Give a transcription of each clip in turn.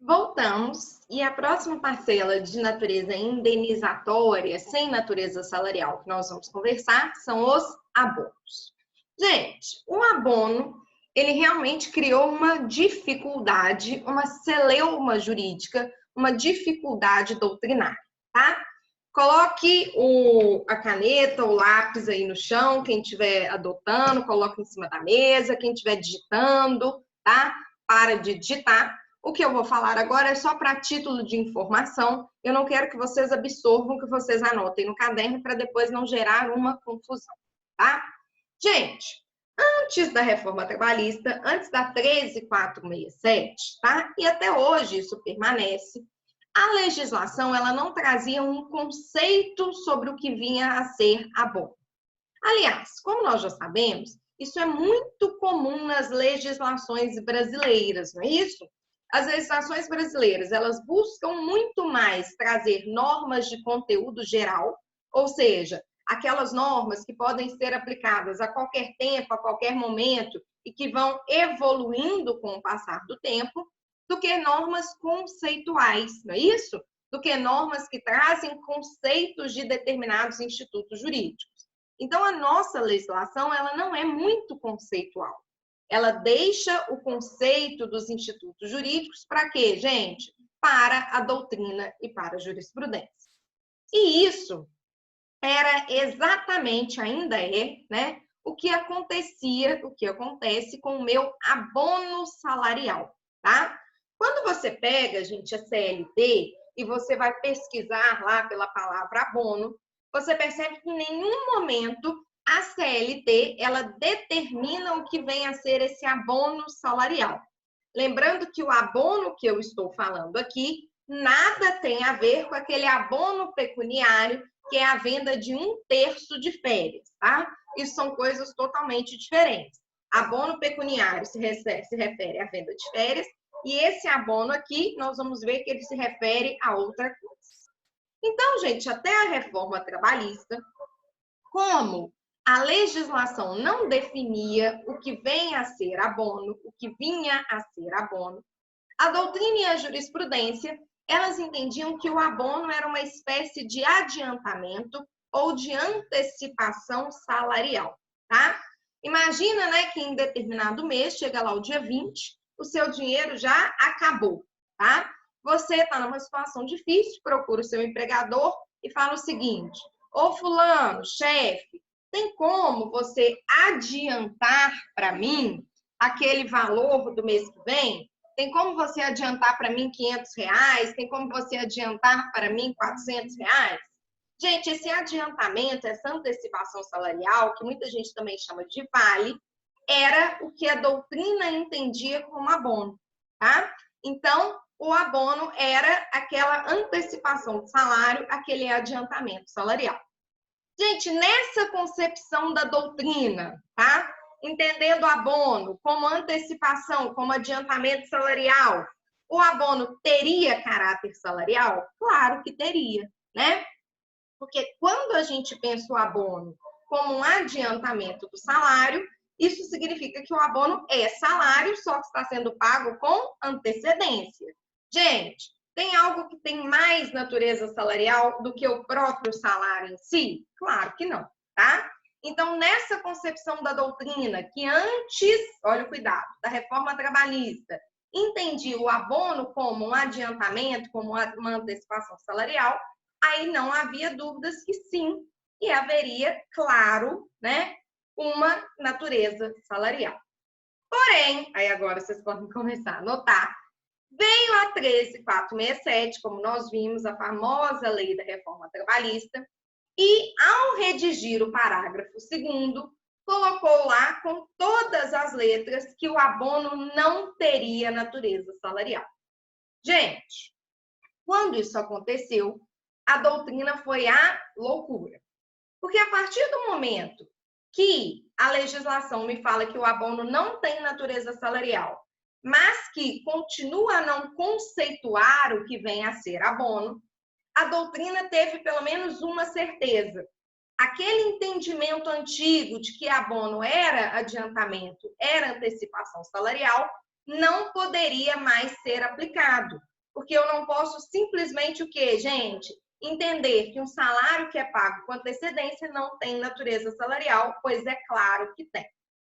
Voltamos e a próxima parcela de natureza indenizatória, sem natureza salarial, que nós vamos conversar, são os abonos. Gente, o abono, ele realmente criou uma dificuldade, uma celeuma jurídica, uma dificuldade doutrinária, tá? Coloque a caneta, o lápis aí no chão, quem estiver adotando, coloque em cima da mesa, quem estiver digitando, tá? Para de digitar. O que eu vou falar agora é só para título de informação. Eu não quero que vocês absorvam, que vocês anotem no caderno para depois não gerar uma confusão, tá? Gente, antes da reforma trabalhista, antes da 13.467, tá? E até hoje isso permanece. A legislação, ela não trazia um conceito sobre o que vinha a ser abono. Aliás, como nós já sabemos, isso é muito comum nas legislações brasileiras, não é isso? As legislações brasileiras, elas buscam muito mais trazer normas de conteúdo geral, ou seja, aquelas normas que podem ser aplicadas a qualquer tempo, a qualquer momento, e que vão evoluindo com o passar do tempo, do que normas conceituais, não é isso? Do que normas que trazem conceitos de determinados institutos jurídicos. Então, a nossa legislação, ela não é muito conceitual. Ela deixa o conceito dos institutos jurídicos para quê, gente? Para a doutrina e para a jurisprudência. E isso era exatamente, ainda é, né, o que acontecia, o que acontece com o meu abono salarial, tá? Quando você pega, gente, a CLT e você vai pesquisar lá pela palavra abono, você percebe que em nenhum momento a CLT, ela determina o que vem a ser esse abono salarial. Lembrando que o abono que eu estou falando aqui, nada tem a ver com aquele abono pecuniário, que é a venda de 1/3 de férias, tá? Isso são coisas totalmente diferentes. Abono pecuniário se refere à venda de férias, e esse abono aqui, nós vamos ver que ele se refere a outra coisa. Então, gente, até a reforma trabalhista, como a legislação não definia o que vem a ser abono, o que vinha a ser abono, a doutrina e a jurisprudência, elas entendiam que o abono era uma espécie de adiantamento ou de antecipação salarial, tá? Imagina, né, que em determinado mês, chega lá o dia 20, o seu dinheiro já acabou, tá? Você está numa situação difícil, procura o seu empregador e fala o seguinte: ô fulano, chefe, tem como você adiantar para mim aquele valor do mês que vem? Tem como você adiantar para mim R$ 500? Tem como você adiantar para mim R$ 400? Gente, esse adiantamento, essa antecipação salarial, que muita gente também chama de vale, era o que a doutrina entendia como abono, tá? Então, o abono era aquela antecipação de salário, aquele adiantamento salarial. Gente, nessa concepção da doutrina, tá? Entendendo o abono como antecipação, como adiantamento salarial, o abono teria caráter salarial? Claro que teria, né? Porque quando a gente pensa o abono como um adiantamento do salário, isso significa que o abono é salário, só que está sendo pago com antecedência. Gente, tem algo que tem mais natureza salarial do que o próprio salário em si? Claro que não, tá? Então, nessa concepção da doutrina, que antes, olha o cuidado, da reforma trabalhista, entendia o abono como um adiantamento, como uma antecipação salarial, aí não havia dúvidas que sim, e haveria, claro, né, uma natureza salarial. Porém, aí agora vocês podem começar a notar, veio a 13.467, como nós vimos, a famosa lei da reforma trabalhista, e ao redigir o parágrafo 2º, colocou lá com todas as letras que o abono não teria natureza salarial. Gente, quando isso aconteceu, a doutrina foi a loucura. Porque a partir do momento que a legislação me fala que o abono não tem natureza salarial, mas que continua a não conceituar o que vem a ser abono, a doutrina teve pelo menos uma certeza. Aquele entendimento antigo de que abono era adiantamento, era antecipação salarial, não poderia mais ser aplicado. Porque eu não posso simplesmente o quê, gente? Entender que um salário que é pago com antecedência não tem natureza salarial, pois é claro que tem,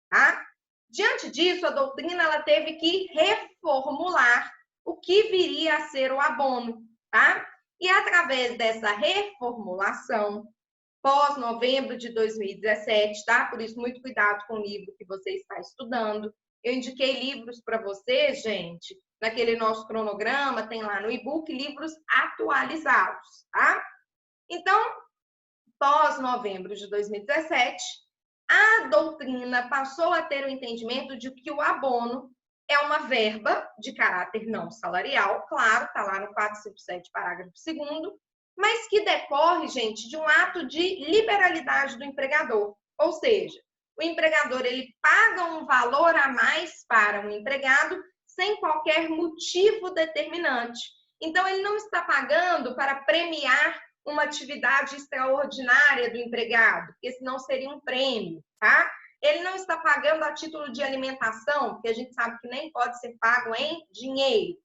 tá? Diante disso, a doutrina ela teve que reformular o que viria a ser o abono, tá? E através dessa reformulação, pós-novembro de 2017, tá? Por isso, muito cuidado com o livro que você está estudando. Eu indiquei livros para você, gente, naquele nosso cronograma, tem lá no e-book livros atualizados, tá? Então, pós-novembro de 2017, a doutrina passou a ter o entendimento de que o abono é uma verba de caráter não salarial, claro, está lá no 457, parágrafo 2º, mas que decorre, gente, de um ato de liberalidade do empregador. Ou seja, o empregador ele paga um valor a mais para um empregado sem qualquer motivo determinante. Então, ele não está pagando para premiar uma atividade extraordinária do empregado, porque senão seria um prêmio, tá? Ele não está pagando a título de alimentação, porque a gente sabe que nem pode ser pago em dinheiro.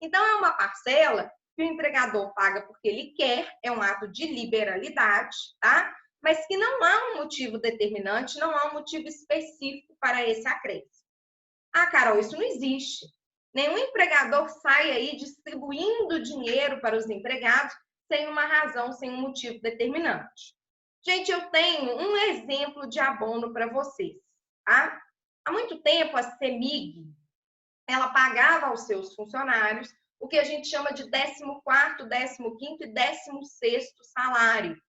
Então, é uma parcela que o empregador paga porque ele quer, é um ato de liberalidade, tá? Mas que não há um motivo determinante, não há um motivo específico para esse acréscimo. Ah, Carol, isso não existe. Nenhum empregador sai aí distribuindo dinheiro para os empregados sem uma razão, sem um motivo determinante. Gente, eu tenho um exemplo de abono para vocês, tá? Há muito tempo, a CEMIG, ela pagava aos seus funcionários o que a gente chama de 14º, 15º e 16º salário.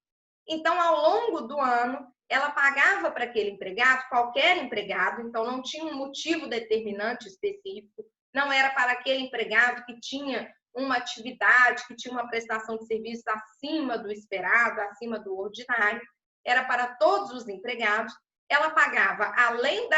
Então, ao longo do ano, ela pagava para aquele empregado, qualquer empregado, então não tinha um motivo determinante específico, não era para aquele empregado que tinha uma atividade, que tinha uma prestação de serviço acima do esperado, acima do ordinário, era para todos os empregados. Ela pagava, além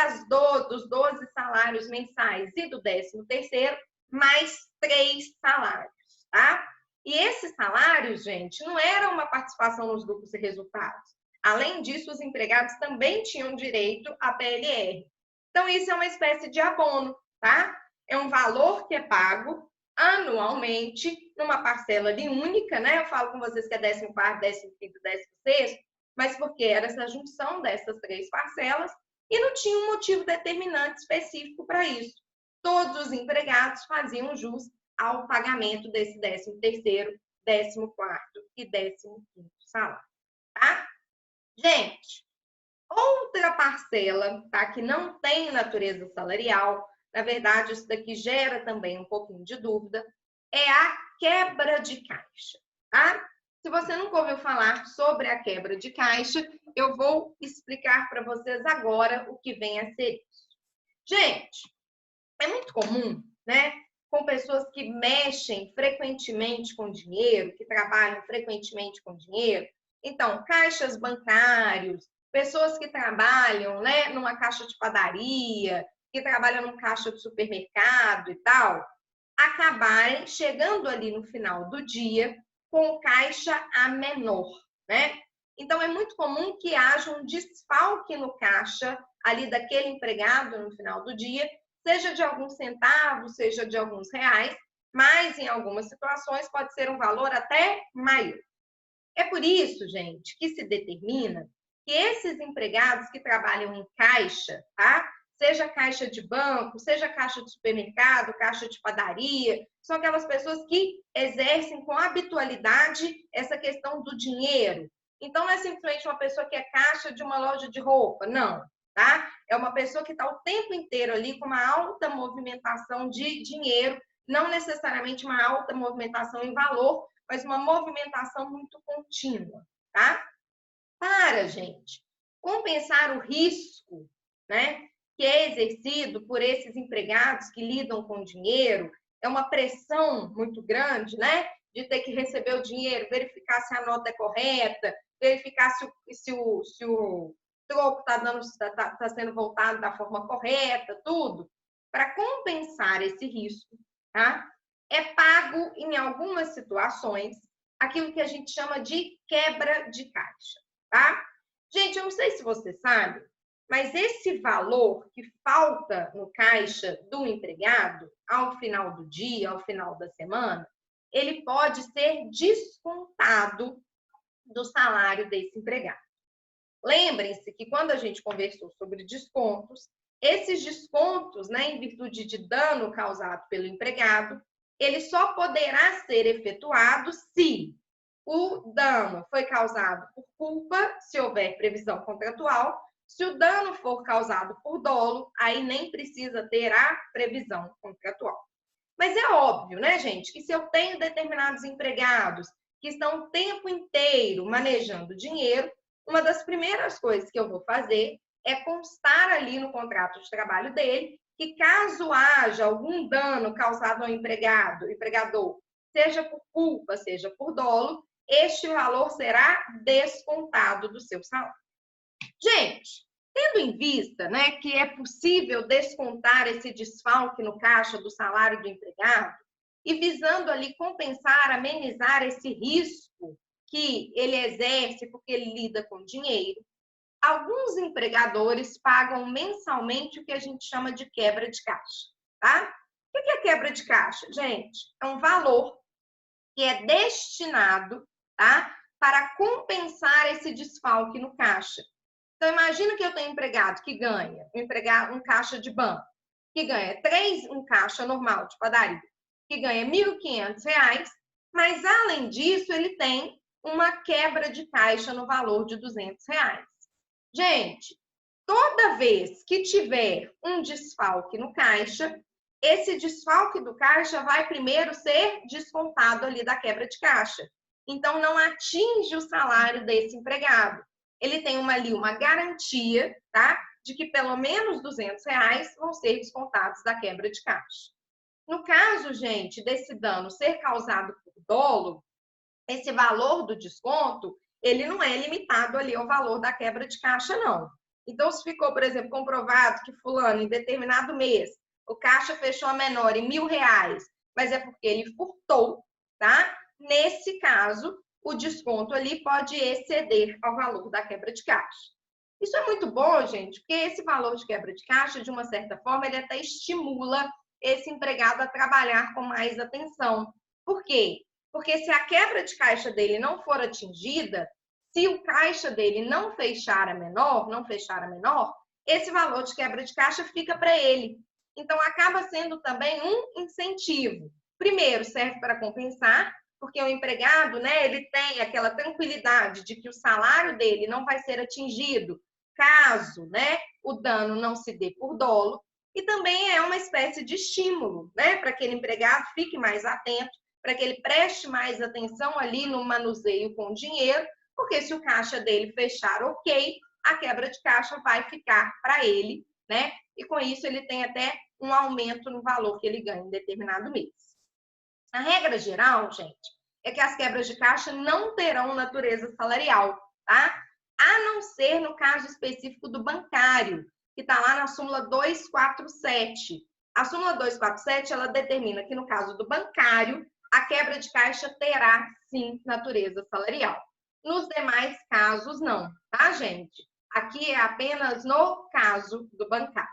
dos 12 salários mensais e do 13º, mais 3 salários, tá? E esses salários, gente, não era uma participação nos lucros e resultados. Além disso, os empregados também tinham direito à PLR. Então, isso é uma espécie de abono, tá? É um valor que é pago anualmente, numa parcela ali única, né? Eu falo com vocês que é 14º, 15º, 16º, mas porque era essa junção dessas 3 parcelas e não tinha um motivo determinante específico para isso. Todos os empregados faziam jus ao pagamento desse 13º, 14º e 15º salário, tá? Gente, outra parcela, tá, que não tem natureza salarial, na verdade, isso daqui gera também um pouquinho de dúvida, é a quebra de caixa, tá? Se você nunca ouviu falar sobre a quebra de caixa, eu vou explicar para vocês agora o que vem a ser isso. Gente, é muito comum, né, com pessoas que mexem frequentemente com dinheiro, que trabalham frequentemente com dinheiro. Então, caixas bancários, pessoas que trabalham, né, numa caixa de padaria, que trabalham numa caixa de supermercado e tal, acabarem chegando ali no final do dia com o caixa a menor, né? Então, é muito comum que haja um desfalque no caixa ali daquele empregado no final do dia, seja de alguns centavos, seja de alguns reais, mas em algumas situações pode ser um valor até maior. É por isso, gente, que se determina que esses empregados que trabalham em caixa, tá? Seja caixa de banco, seja caixa de supermercado, caixa de padaria, são aquelas pessoas que exercem com habitualidade essa questão do dinheiro. Então, não é simplesmente uma pessoa que é caixa de uma loja de roupa, não, tá? É uma pessoa que está o tempo inteiro ali com uma alta movimentação de dinheiro, não necessariamente uma alta movimentação em valor, mas uma movimentação muito contínua, tá? Para, gente, compensar o risco, né, que é exercido por esses empregados que lidam com dinheiro, é uma pressão muito grande, né, de ter que receber o dinheiro, verificar se a nota é correta, verificar se o troco está sendo voltado da forma correta, tudo. Para compensar esse risco, tá? É pago, em algumas situações, aquilo que a gente chama de quebra de caixa, tá? Gente, eu não sei se você sabe, mas esse valor que falta no caixa do empregado, ao final do dia, ao final da semana, ele pode ser descontado do salário desse empregado. Lembrem-se que quando a gente conversou sobre descontos, esses descontos, né, em virtude de dano causado pelo empregado, ele só poderá ser efetuado se o dano foi causado por culpa, se houver previsão contratual. Se o dano for causado por dolo, aí nem precisa ter a previsão contratual. Mas é óbvio, né, gente, que se eu tenho determinados empregados que estão o tempo inteiro manejando dinheiro, uma das primeiras coisas que eu vou fazer é constar ali no contrato de trabalho dele que caso haja algum dano causado ao empregador, seja por culpa, seja por dolo, este valor será descontado do seu salário. Gente, tendo em vista, né, que é possível descontar esse desfalque no caixa do salário do empregado e visando ali compensar, amenizar esse risco que ele exerce porque ele lida com dinheiro, alguns empregadores pagam mensalmente o que a gente chama de quebra de caixa, tá? O que é quebra de caixa? Gente, é um valor que é destinado, tá, para compensar esse desfalque no caixa. Então, imagina que eu tenho um empregado que ganha, um caixa de banco, que ganha um caixa normal de padaria, que ganha R$ 1.500, mas, além disso, ele tem uma quebra de caixa no valor de R$ 200. Gente, toda vez que tiver um desfalque no caixa, esse desfalque do caixa vai primeiro ser descontado ali da quebra de caixa. Então, não atinge o salário desse empregado. Ele tem ali uma garantia, tá? De que pelo menos R$ 200 vão ser descontados da quebra de caixa. No caso, gente, desse dano ser causado por dolo, esse valor do desconto, ele não é limitado ali ao valor da quebra de caixa, não. Então, se ficou, por exemplo, comprovado que fulano, em determinado mês, o caixa fechou a menor em R$ 1.000, mas é porque ele furtou, tá? Nesse caso, o desconto ali pode exceder ao valor da quebra de caixa. Isso é muito bom, gente, porque esse valor de quebra de caixa, de uma certa forma, ele até estimula esse empregado a trabalhar com mais atenção. Por quê? Porque se a quebra de caixa dele não for atingida, se o caixa dele não fechar a menor, esse valor de quebra de caixa fica para ele. Então, acaba sendo também um incentivo. Primeiro, serve para compensar, porque o empregado, né, ele tem aquela tranquilidade de que o salário dele não vai ser atingido caso, né, o dano não se dê por dolo. E também é uma espécie de estímulo, né, para que aquele empregado fique mais atento, para que ele preste mais atenção ali no manuseio com o dinheiro, porque se o caixa dele fechar ok, a quebra de caixa vai ficar para ele, né? E com isso ele tem até um aumento no valor que ele ganha em determinado mês. A regra geral, gente, é que as quebras de caixa não terão natureza salarial, tá? A não ser no caso específico do bancário, que está lá na súmula 247. A súmula 247, ela determina que no caso do bancário, a quebra de caixa terá, sim, natureza salarial. Nos demais casos, não, tá, gente? Aqui é apenas no caso do bancário.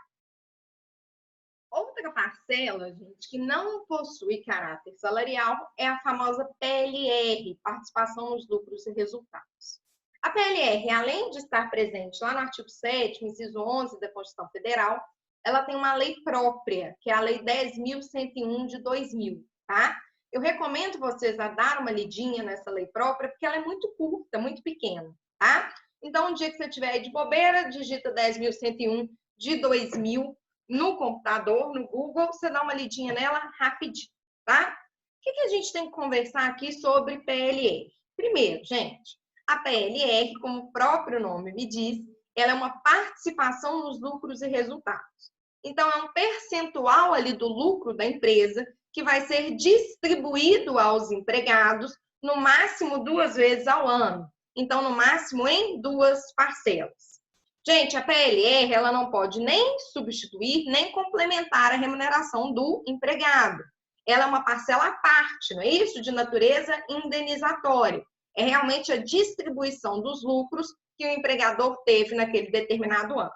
Outra parcela, gente, que não possui caráter salarial é a famosa PLR, Participação nos Lucros e Resultados. A PLR, além de estar presente lá no artigo 7º, inciso 11 da Constituição Federal, ela tem uma lei própria, que é a Lei 10.101 de 2000, tá? Eu recomendo vocês a dar uma lidinha nessa lei própria, porque ela é muito curta, muito pequena, tá? Então, um dia que você tiver aí de bobeira, digita 10.101 de 2000 no computador, no Google, você dá uma lidinha nela rapidinho, tá? O que a gente tem que conversar aqui sobre PLR? Primeiro, gente, a PLR, como o próprio nome me diz, ela é uma participação nos lucros e resultados. Então, é um percentual ali do lucro da empresa que vai ser distribuído aos empregados no máximo 2 vezes ao ano. Então, no máximo em 2 parcelas. Gente, a PLR, ela não pode nem substituir, nem complementar a remuneração do empregado. Ela é uma parcela à parte, não é isso? De natureza indenizatória. É realmente a distribuição dos lucros que o empregador teve naquele determinado ano.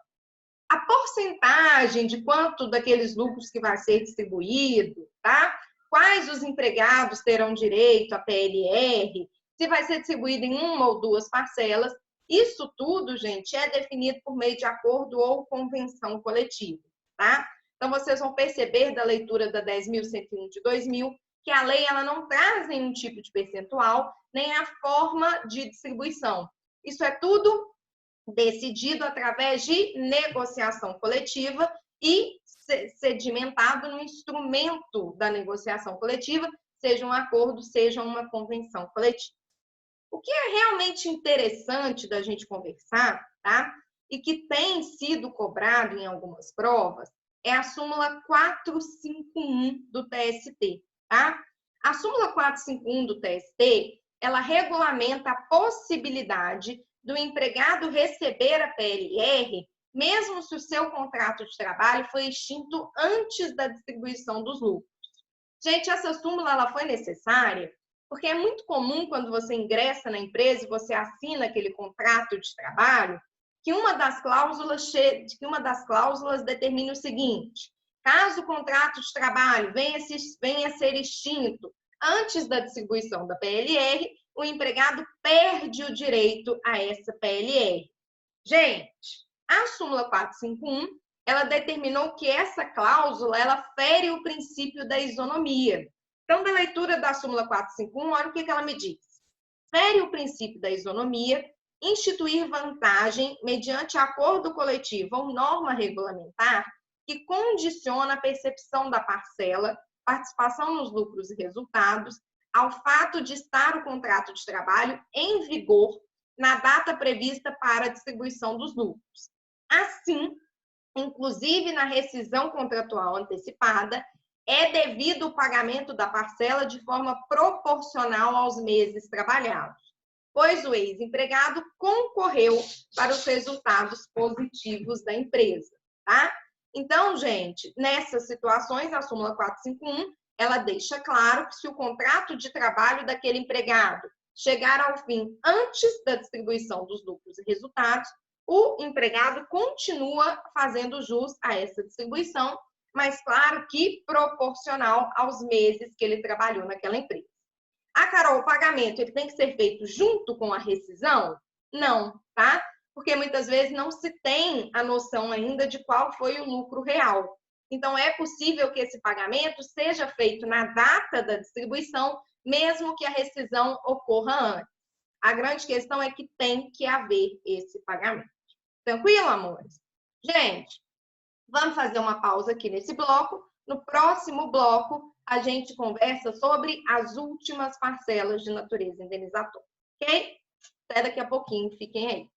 A porcentagem de quanto daqueles lucros que vai ser distribuído, tá? quais os empregados terão direito à PLR, se vai ser distribuído em uma ou duas parcelas. Isso tudo, gente, é definido por meio de acordo ou convenção coletiva, tá? Então, vocês vão perceber da leitura da 10.101 de 2000 que a lei ela não traz nenhum tipo de percentual, nem a forma de distribuição. Isso é tudo decidido através de negociação coletiva e sedimentado no instrumento da negociação coletiva, seja um acordo, seja uma convenção coletiva. O que é realmente interessante da gente conversar, tá? E que tem sido cobrado em algumas provas, é a súmula 451 do TST, tá? A súmula 451 do TST, ela regulamenta a possibilidade do empregado receber a PLR, mesmo se o seu contrato de trabalho foi extinto antes da distribuição dos lucros. Gente, essa súmula ela foi necessária porque é muito comum quando você ingressa na empresa e você assina aquele contrato de trabalho, que uma das cláusulas determine o seguinte: caso o contrato de trabalho venha a ser extinto antes da distribuição da PLR, o empregado perde o direito a essa PLR. Gente, a súmula 451, ela determinou que essa cláusula, ela fere o princípio da isonomia. Então, da leitura da súmula 451, olha o que ela me diz. Fere o princípio da isonomia, instituir vantagem mediante acordo coletivo ou norma regulamentar que condiciona a percepção da parcela, participação nos lucros e resultados, ao fato de estar o contrato de trabalho em vigor na data prevista para a distribuição dos lucros. Assim, inclusive na rescisão contratual antecipada, é devido o pagamento da parcela de forma proporcional aos meses trabalhados, pois o ex-empregado concorreu para os resultados positivos da empresa, tá? Então, gente, nessas situações, a súmula 451, ela deixa claro que se o contrato de trabalho daquele empregado chegar ao fim antes da distribuição dos lucros e resultados, o empregado continua fazendo jus a essa distribuição, mas claro que proporcional aos meses que ele trabalhou naquela empresa. Ah, Carol, o pagamento ele tem que ser feito junto com a rescisão? Não, tá? Porque muitas vezes não se tem a noção ainda de qual foi o lucro real. Então, é possível que esse pagamento seja feito na data da distribuição, mesmo que a rescisão ocorra antes. A grande questão é que tem que haver esse pagamento. Tranquilo, amores? Gente, vamos fazer uma pausa aqui nesse bloco. No próximo bloco, a gente conversa sobre as últimas parcelas de natureza indenizatória. Ok? Até daqui a pouquinho. Fiquem aí.